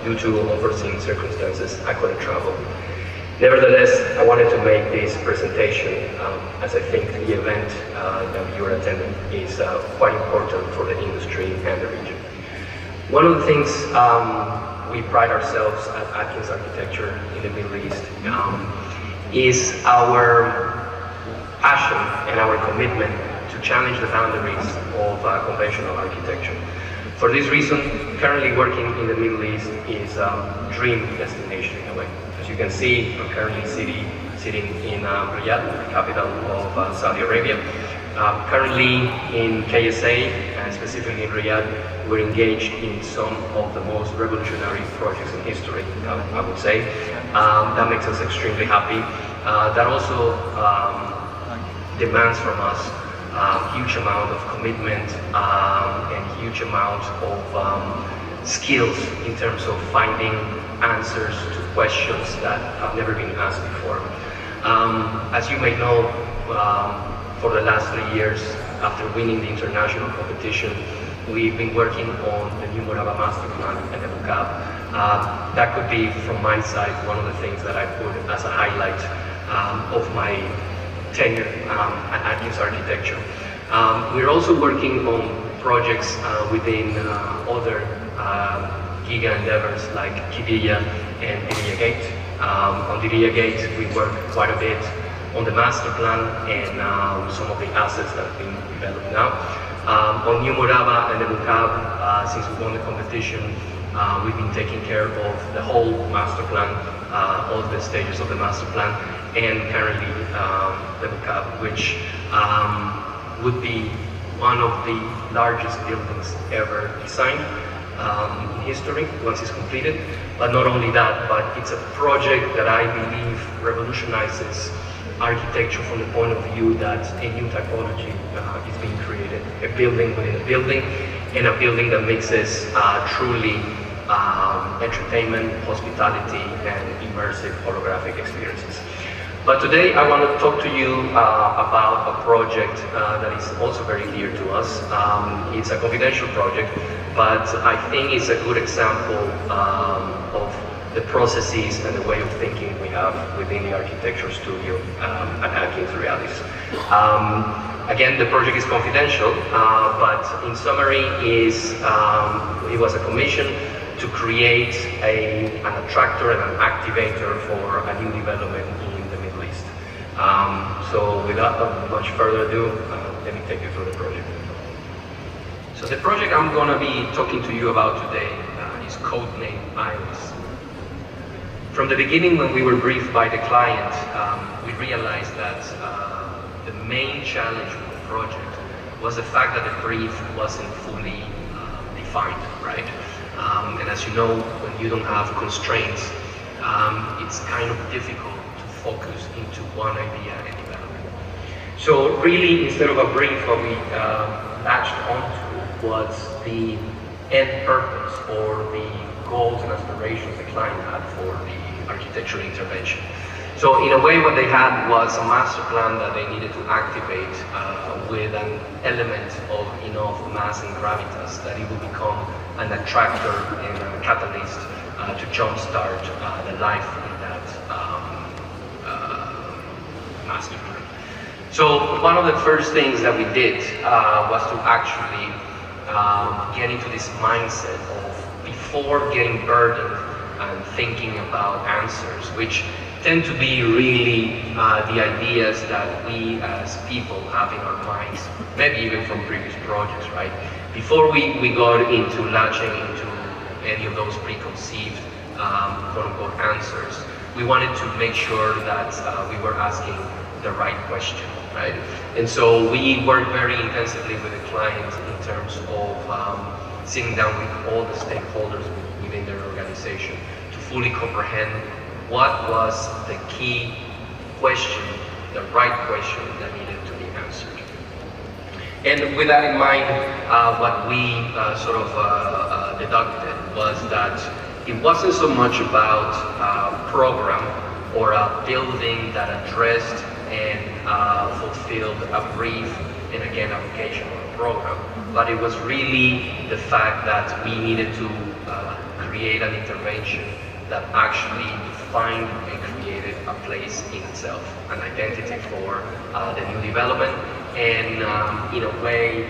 due to unforeseen circumstances, I couldn't travel. Nevertheless, I wanted to make this presentation as I think the event that you're attending is quite important for the industry and the region. One of the things we pride ourselves at Atkins Architecture in the Middle East is our passion and our commitment to challenge the boundaries of conventional architecture. For this reason, currently working in the Middle East is a dream destination in a way. As you can see, I'm currently sitting in Riyadh, the capital of Saudi Arabia. Currently in KSA, and specifically in Riyadh, we're engaged in some of the most revolutionary projects in history, I would say. That makes us extremely happy. That also demands from us a huge amount of commitment and huge amount of skills in terms of finding answers to questions that have never been asked before. As you may know, for the last 3 years, after winning the international competition, we've been working on the new Murabba Master Plan and the MUCAB. That could be, from my side, one of the things that I put as a highlight of my tenure at Atkins Architecture. We're also working on projects within other giga endeavors like Qiddiya and Diriyah Gate. On Diriyah Gate, we work quite a bit on the master plan and some of the assets that have been developed now. On New Murabba and the MUCAB, since we won the competition, we've been taking care of the whole master plan, all the stages of the master plan, and currently the MUCAB, which would be one of the largest buildings ever designed in history once it's completed. But not only that, but it's a project that I believe revolutionizes architecture from the point of view that a new typology is being created, a building within a building, and a building that mixes truly entertainment, hospitality, and immersive holographic experiences. But today I want to talk to you about a project that is also very dear to us. It's a confidential project, but I think it's a good example of the processes and the way of thinking we have within the architecture studio at Atkins Realis. Again, the project is confidential, but in summary it was a commission to create an attractor and an activator for a new development in the Middle East. So without much further ado, let me take you through the project. So the project I'm going to be talking to you about today is codenamed Realis. From the beginning, when we were briefed by the client, we realized that the main challenge with the project was the fact that the brief wasn't fully defined, right? And as you know, when you don't have constraints, it's kind of difficult to focus into one idea and develop it. So really, instead of a brief, what we latched onto was the end purpose or the goals and aspirations the client had for the architectural intervention. So in a way, what they had was a master plan that they needed to activate with an element of enough mass and gravitas that it would become an attractor and a catalyst to jumpstart the life in that master plan. So one of the first things that we did was to actually get into this mindset of, before getting burdened and thinking about answers, which tend to be really the ideas that we as people have in our minds, maybe even from previous projects, right? Before we got into latching into any of those preconceived quote-unquote answers, we wanted to make sure that we were asking the right question, right? And so we worked very intensively with the client in terms of sitting down with all the stakeholders within their organization to fully comprehend what was the key question, the right question that needed to be answered. And with that in mind, what we deducted was that it wasn't so much about a program or a building that addressed and fulfilled a brief and again application of a program, but it was really the fact that we needed to create an intervention that actually defined and created a place in itself, an identity for the new development, and in a way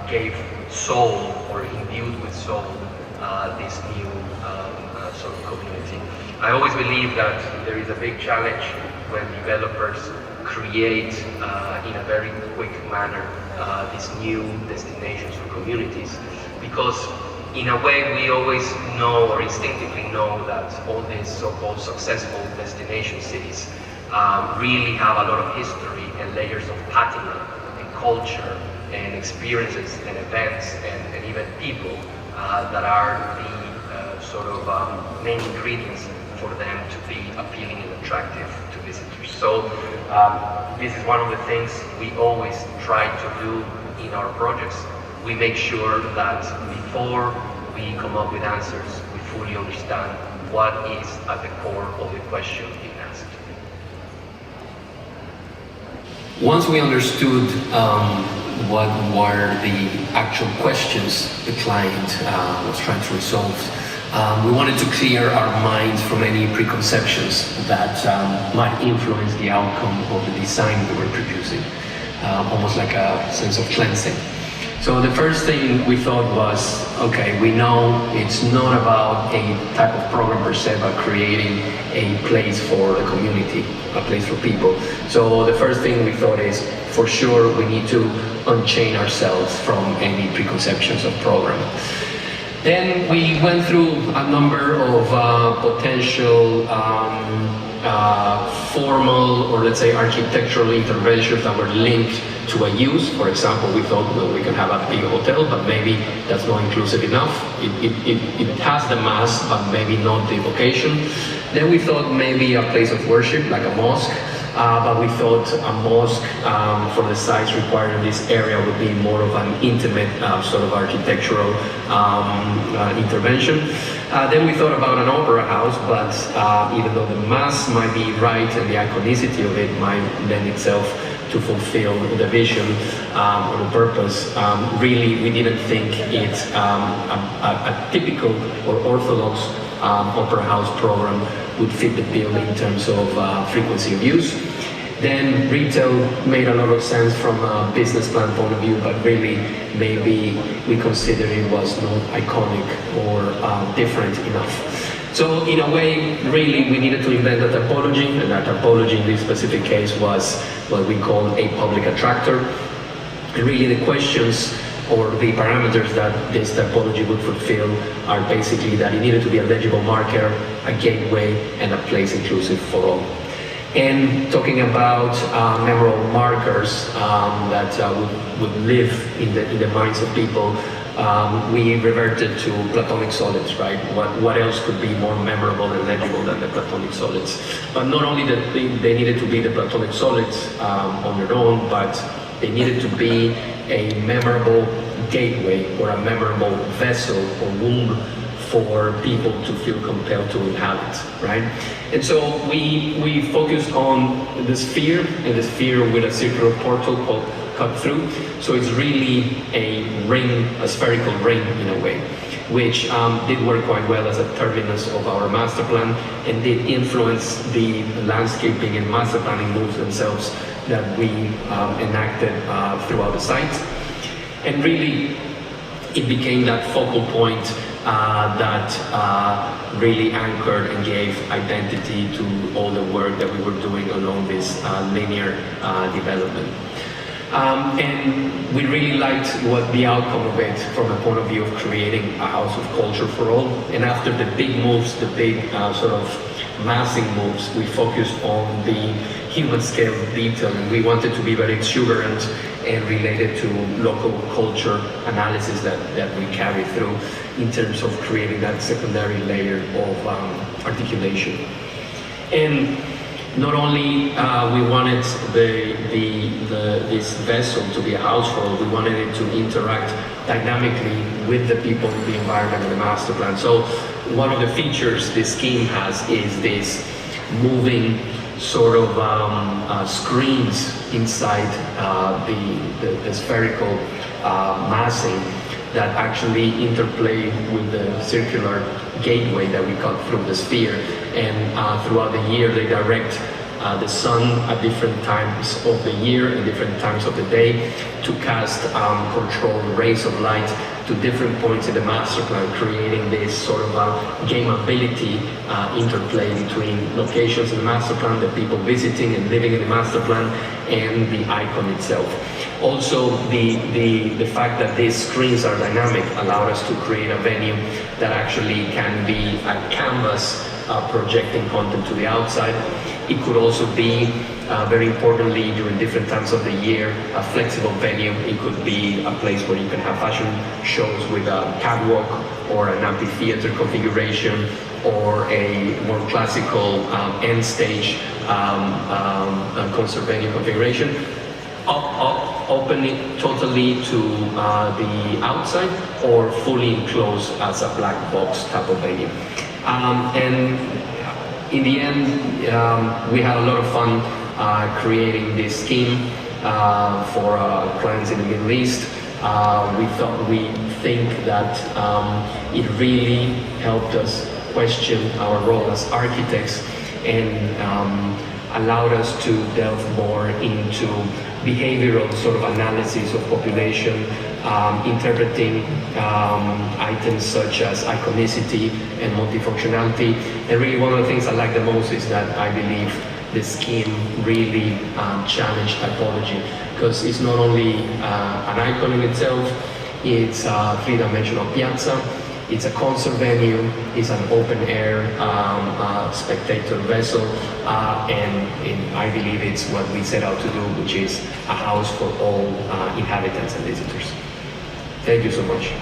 gave soul, or imbued with soul, this new sort of community. I always believe that there is a big challenge when developers create in a very quick manner these new destinations for communities, because in a way we always know, or instinctively know, that all these so-called successful destination cities really have a lot of history and layers of patina and culture and experiences and events and even people that are the sort of main ingredients for them to be appealing and attractive to visitors. So this is one of the things we always try to do in our projects. We make sure that before we come up with answers, we fully understand what is at the core of the question being asked. Once we understood what were the actual questions the client was trying to resolve, we wanted to clear our minds from any preconceptions that might influence the outcome of the design we were producing, almost like a sense of cleansing. So the first thing we thought was, okay, we know it's not about a type of program per se, but creating a place for the community, a place for people. So the first thing we thought is, for sure, we need to unchain ourselves from any preconceptions of program. Then we went through a number of potential formal, or let's say architectural interventions that were linked to a use. For example, we thought, well, we can have a big hotel, but maybe that's not inclusive enough. It has the mass, but maybe not the vocation. Then we thought maybe a place of worship, like a mosque. But we thought a mosque, for the size required in this area, would be more of an intimate sort of architectural intervention. Then we thought about an opera house, but even though the mass might be right and the iconicity of it might lend itself to fulfill the vision or the purpose, really we didn't think it's a typical or orthodox opera house program would fit the bill in terms of frequency of use. Then retail made a lot of sense from a business plan point of view, but really maybe we considered it was not iconic or different enough. So in a way, really we needed to invent a typology, and that typology in this specific case was what we call a public attractor. And really the questions or the parameters that this typology would fulfill are basically that it needed to be a legible marker, a gateway, and a place inclusive for all. And talking about memorable markers that would live in the minds of people, we reverted to Platonic solids, right? What else could be more memorable and legible than the Platonic solids? But not only that they needed to be the Platonic solids on their own, but they needed to be a memorable gateway or a memorable vessel or womb for people to feel compelled to inhabit, right? And so we focused on the sphere, and the sphere with a circular portal called cut through. So it's really a ring, a spherical ring in a way, which did work quite well as a terminus of our master plan and did influence the landscaping and master planning moves themselves that we enacted throughout the site. And really, it became that focal point that really anchored and gave identity to all the work that we were doing along this linear development. And we really liked what the outcome of it from a point of view of creating a house of culture for all. And after the big moves, the big sort of massing moves, we focused on the human scale detail, and we wanted to be very exuberant and related to local culture analysis that we carry through in terms of creating that secondary layer of articulation. And not only we wanted this vessel to be a household, we wanted it to interact dynamically with the people, the environment, and the master plan. So one of the features this scheme has is this moving sort of screens inside the spherical massing that actually interplay with the circular gateway that we cut through the sphere. And throughout the year, they direct the sun at different times of the year and different times of the day to cast controlled rays of light to different points in the master plan, creating this sort of gameability interplay between locations in the master plan, the people visiting and living in the master plan, and the icon itself. Also, the fact that these screens are dynamic allowed us to create a venue that actually can be a canvas projecting content to the outside. It could also be, very importantly, during different times of the year, a flexible venue. It could be a place where you can have fashion shows with a catwalk or an amphitheater configuration, or a more classical end stage concert venue configuration. Open it totally to the outside, or fully enclosed as a black box type of venue. And in the end, we had a lot of fun creating this scheme for clients in the Middle East. We think that it really helped us question our role as architects, and allowed us to delve more into behavioral sort of analysis of population, interpreting items such as iconicity and multifunctionality. And really one of the things I like the most is that I believe the scheme really challenged typology, because it's not only an icon in itself, it's a three-dimensional piazza, it's a concert venue, it's an open-air spectator vessel, and I believe it's what we set out to do, which is a house for all inhabitants and visitors. Thank you so much.